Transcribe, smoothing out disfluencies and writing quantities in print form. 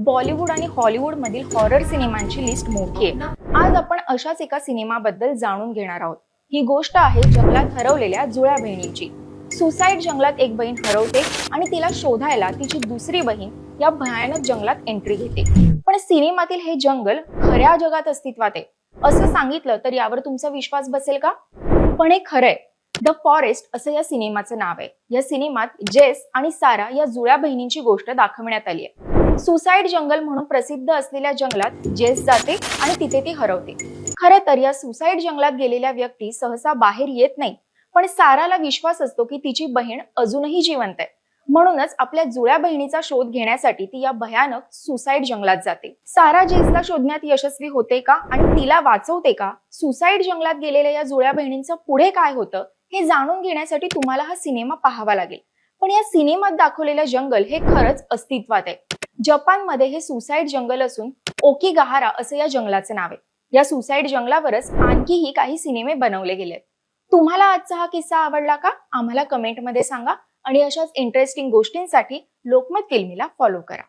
बॉलिवूड आणि हॉलिवूड मधील horror सिनेमांची list मोठी आहे। आज आपण अशाच एका सिनेमाबद्दल जाणून घेणार आहोत। ही गोष्ट आहे जंगलात हरवलेल्या जुळ्या बहिणीची। सुसाईड जंगलात एक बहीण हरवते आणि तिला शोधायला तिची दुसरी बहीण या भयानक जंगलात एंट्री घेते। पण सिनेमातील हे जंगल खऱ्या जगात अस्तित्वात आहे असं सांगितलं तर यावर तुमचा विश्वास बसेल का? पण हे खरंय। द फॉरेस्ट असं या सिनेमाचं नाव आहे। या सिनेमात जेस आणि सारा या जुळ्या बहिणींची गोष्ट दाखवण्यात आली आहे। सुसाईड जंगल म्हणून प्रसिद्ध असलेल्या जंगलात जेस जाते आणि तिथे ती हरवते। खरं तर या सुसाईड जंगलात गेलेल्या व्यक्ती सहसा बाहेर येत नाही, पण साराला विश्वास असतो की तिची बहीण अजूनही जिवंत आहे। म्हणूनच आपल्या जुळ्या बहिणीचा शोध घेण्यासाठी ती या भयानक सुसाईड जंगलात जाते। सारा जेसला शोधण्यात यशस्वी होते का आणि तिला वाचवते का? सुसाईड जंगलात गेलेल्या या जुळ्या बहिणींचं पुढे काय होतं हे जाणून घेण्यासाठी तुम्हाला हा सिनेमा पाहावा लागेल। पण या सिनेमात दाखवलेलं जंगल हे खरंच अस्तित्वात आहे। जपानमध्ये हे सुसाईड जंगल असून ओकिगाहारा असं या जंगलाचं नाव आहे। या सुसाईड जंगलावरच आणखीही काही सिनेमे बनवले गेलेत। तुम्हाला आजचा हा किस्सा आवडला का? आम्हाला कमेंटमध्ये सांगा आणि अशाच इंटरेस्टिंग गोष्टींसाठी लोकमत फिल्मीला फॉलो करा।